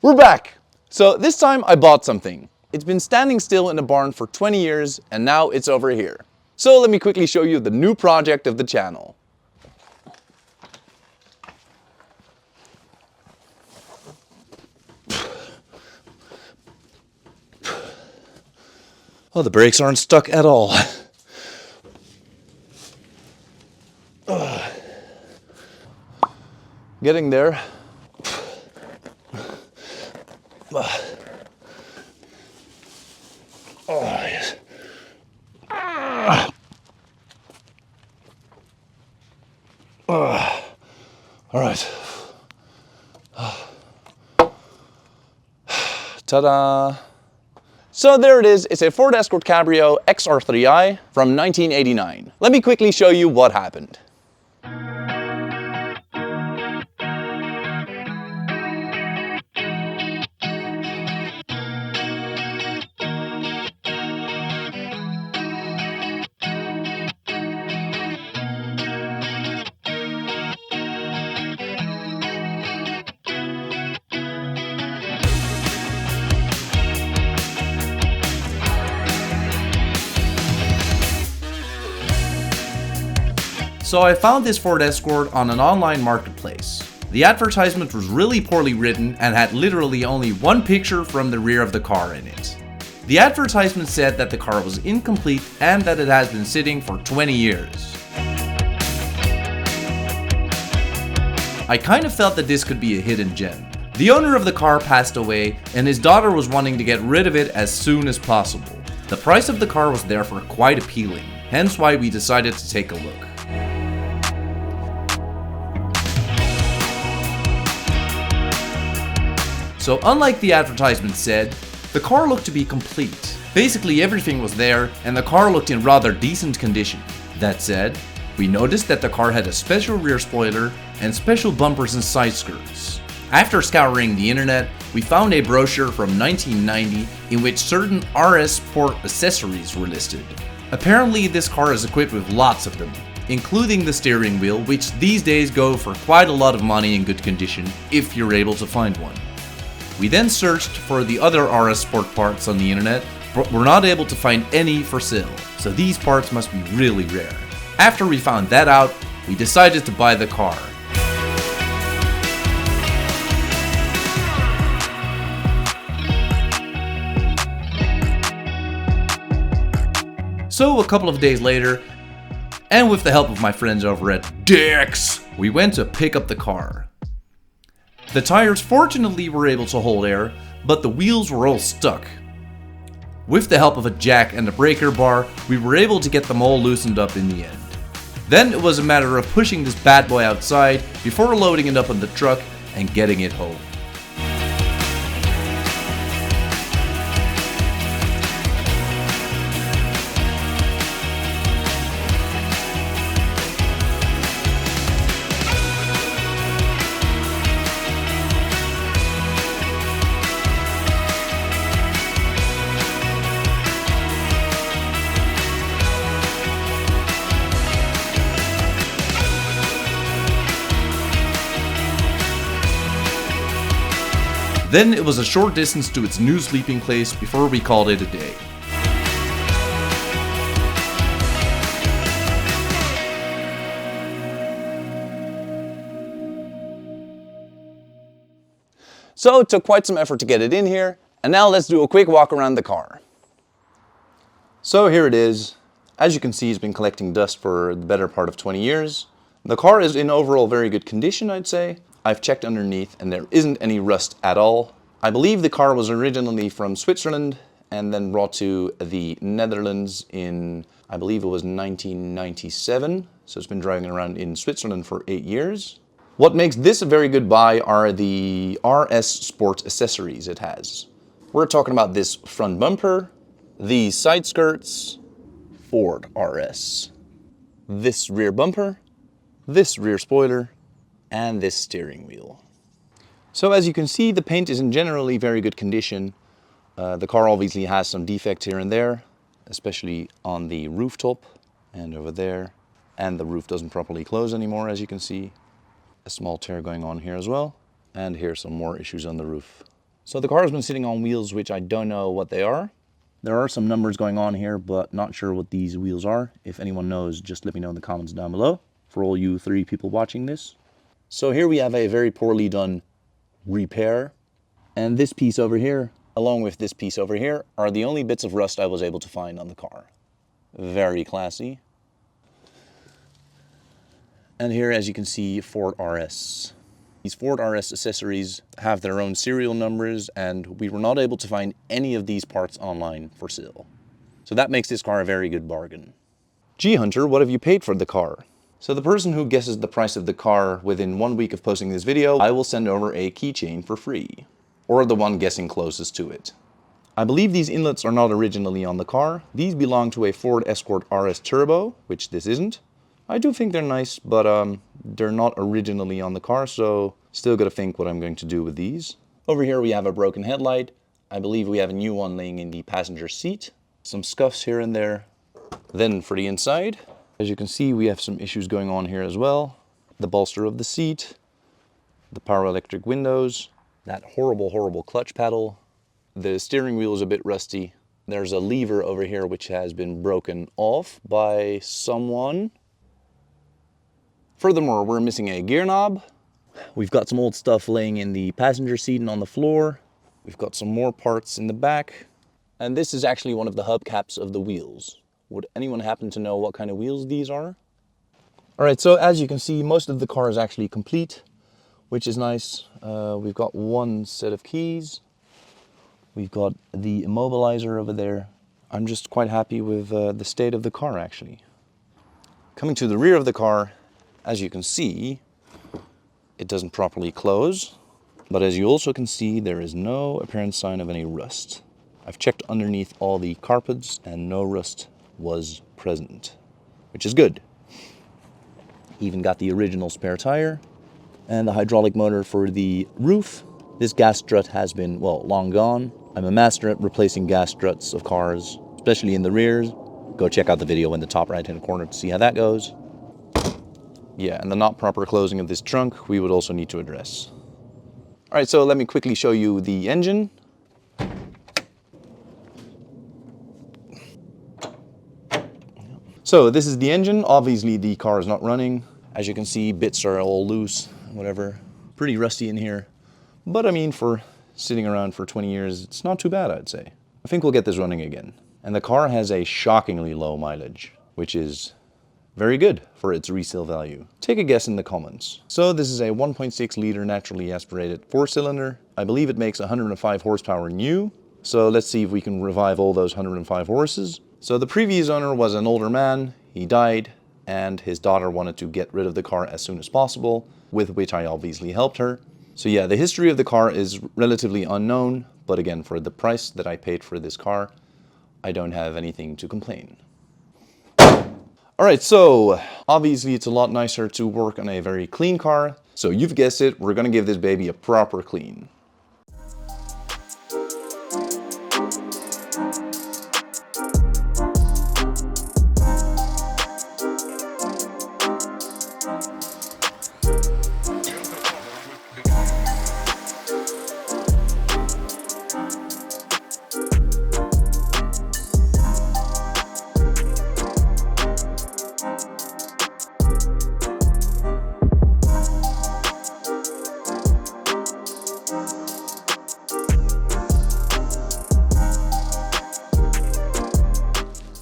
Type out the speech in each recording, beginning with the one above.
We're back! So this time I bought something. It's been standing still in a barn for 20 years and now it's over here. So let me quickly show you the new project of the channel. Oh, the brakes aren't stuck at all. Getting there. Oh, yes. All right. Ta-da! So there it is. It's a Ford Escort Cabrio XR3i from 1989. Let me quickly show you what happened. So I found this Ford Escort on an online marketplace. The advertisement was really poorly written and had literally only one picture from the rear of the car in it. The advertisement said that the car was incomplete and that it has been sitting for 20 years. I kind of felt that this could be a hidden gem. The owner of the car passed away and his daughter was wanting to get rid of it as soon as possible. The price of the car was therefore quite appealing, hence why we decided to take a look. So unlike the advertisement said, the car looked to be complete. Basically everything was there and the car looked in rather decent condition. That said, we noticed that the car had a special rear spoiler and special bumpers and side skirts. After scouring the internet, we found a brochure from 1990 in which certain RS Sport accessories were listed. Apparently this car is equipped with lots of them, including the steering wheel, which these days go for quite a lot of money in good condition if you're able to find one. We then searched for the other RS Sport parts on the internet, but were not able to find any for sale, so these parts must be really rare. After we found that out, we decided to buy the car. So a couple of days later, and with the help of my friends over at Dick's, we went to pick up the car. The tires fortunately were able to hold air, but the wheels were all stuck. With the help of a jack and a breaker bar, we were able to get them all loosened up in the end. Then it was a matter of pushing this bad boy outside before loading it up on the truck and getting it home. Then it was a short distance to its new sleeping place before we called it a day. So it took quite some effort to get it in here, and now let's do a quick walk around the car. So here it is. As you can see, it's been collecting dust for the better part of 20 years. The car is in overall very good condition, I'd say. I've checked underneath and there isn't any rust at all. I believe the car was originally from Switzerland and then brought to the Netherlands in, I believe it was 1997. So it's been driving around in Switzerland for 8 years. What makes this a very good buy are the RS Sport accessories it has. We're talking about this front bumper, these side skirts, Ford RS, this rear bumper, this rear spoiler, and this steering wheel. So as you can see, the paint is in generally very good condition. The car obviously has some defects here and there, especially on the rooftop and over there. And the roof doesn't properly close anymore, as you can see. A small tear going on here as well. And here's some more issues on the roof. So the car has been sitting on wheels which I don't know what they are. There are some numbers going on here, but not sure what these wheels are. If anyone knows, just let me know in the comments down below for all you 3 people watching this. So here we have a very poorly done repair. And this piece over here, along with this piece over here, are the only bits of rust I was able to find on the car. Very classy. And here, as you can see, Ford RS. These Ford RS accessories have their own serial numbers, and we were not able to find any of these parts online for sale. So that makes this car a very good bargain. Gee Hunter, what have you paid for the car? So the person who guesses the price of the car within 1 week of posting this video, I will send over a keychain for free. Or the one guessing closest to it. I believe these inlets are not originally on the car. These belong to a Ford Escort RS Turbo, which this isn't. I do think they're nice, but they're not originally on the car, so still gotta think what I'm going to do with these. Over here we have a broken headlight. I believe we have a new one laying in the passenger seat. Some scuffs here and there. Then for the inside, as you can see, we have some issues going on here as well. The bolster of the seat, the power electric windows, that horrible clutch pedal. The steering wheel is a bit rusty. There's a lever over here which has been broken off by someone. Furthermore, we're missing a gear knob. We've got some old stuff laying in the passenger seat and on the floor. We've got some more parts in the back. And this is actually one of the hubcaps of the wheels. Would anyone happen to know what kind of wheels these are? Alright, so as you can see, most of the car is actually complete, which is nice. We've got one set of keys. We've got the immobilizer over there. I'm just quite happy with the state of the car, actually. Coming to the rear of the car, as you can see, it doesn't properly close, but as you also can see, there is no apparent sign of any rust. I've checked underneath all the carpets and no rust was present, which is good. Even got the original spare tire and the hydraulic motor for the roof. This gas strut has been, well, long gone. I'm a master at replacing gas struts of cars, especially in the rears. Go check out the video in the top right-hand corner to see how that goes. Yeah, and the not proper closing of this trunk, we would also need to address. All right, so let me quickly show you the engine. So this is the engine. Obviously the car is not running. As you can see, bits are all loose, whatever. Pretty rusty in here. But I mean, for sitting around for 20 years, it's not too bad, I'd say. I think we'll get this running again. And the car has a shockingly low mileage, which is very good for its resale value. Take a guess in the comments. So this is a 1.6 liter naturally aspirated 4-cylinder. I believe it makes 105 horsepower new. So let's see if we can revive all those 105 horses. So the previous owner was an older man. He died and his daughter wanted to get rid of the car as soon as possible, with which I obviously helped her. So yeah, the history of the car is relatively unknown, but again, for the price that I paid for this car, I don't have anything to complain. Alright, so obviously it's a lot nicer to work on a very clean car. So you've guessed it, we're gonna give this baby a proper clean.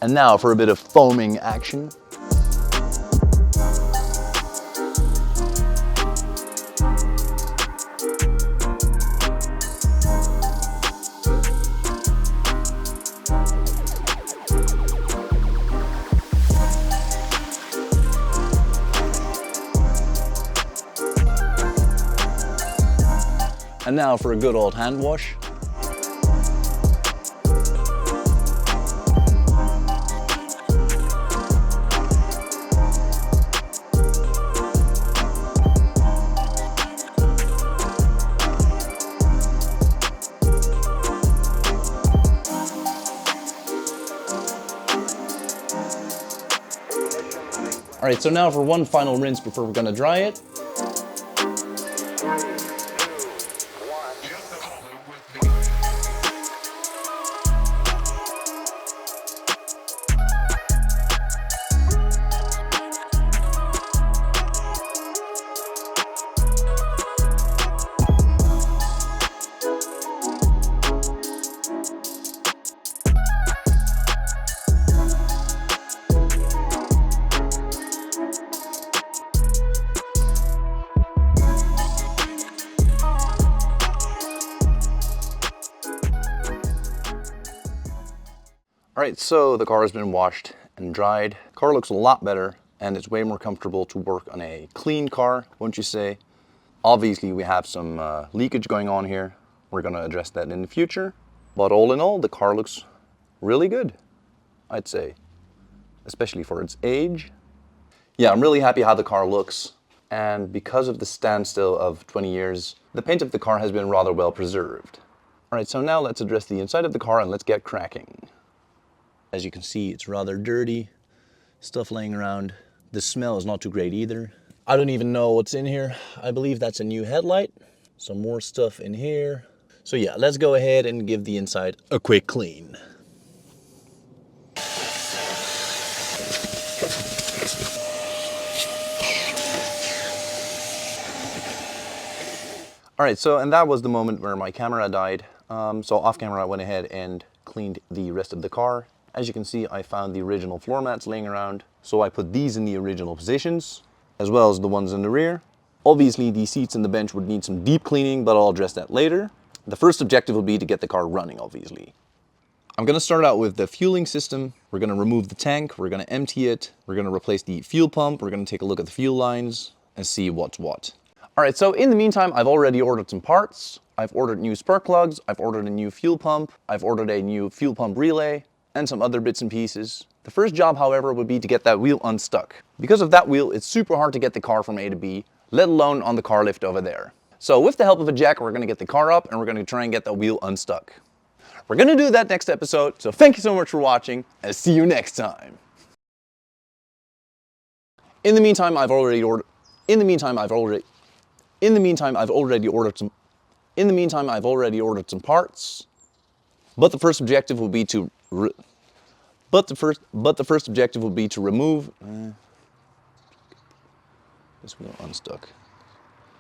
And now for a bit of foaming action. And now for a good old hand wash. All right, so now for one final rinse before we're gonna dry it. Alright, so the car has been washed and dried. Car looks a lot better and it's way more comfortable to work on a clean car, wouldn't you say? Obviously we have some leakage going on here. We're going to address that in the future. But all in all, the car looks really good, I'd say. Especially for its age. Yeah, I'm really happy how the car looks. And because of the standstill of 20 years, the paint of the car has been rather well preserved. Alright, so now let's address the inside of the car and let's get cracking. As you can see, it's rather dirty. Stuff laying around. The smell is not too great either. I don't even know what's in here. I believe that's a new headlight. Some more stuff in here. So yeah, let's go ahead and give the inside a quick clean. Alright, so and that was the moment where my camera died. So off camera I went ahead and cleaned the rest of the car. As you can see, I found the original floor mats laying around. So I put these in the original positions, as well as the ones in the rear. Obviously the seats and the bench would need some deep cleaning, but I'll address that later. The first objective will be to get the car running, obviously. I'm going to start out with the fueling system. We're going to remove the tank, we're going to empty it, we're going to replace the fuel pump, we're going to take a look at the fuel lines and see what's what. Alright, so in the meantime, I've already ordered some parts. I've ordered new spark plugs, I've ordered a new fuel pump, I've ordered a new fuel pump relay, and some other bits and pieces. The first job, however, would be to get that wheel unstuck. Because of that wheel, it's super hard to get the car from A to B, let alone on the car lift over there. So with the help of a jack, we're going to get the car up and we're going to try and get that wheel unstuck. We're going to do that next episode, so thank you so much for watching, and see you next time. In the meantime, I've already ordered some parts. But the first objective will be to remove this wheel unstuck.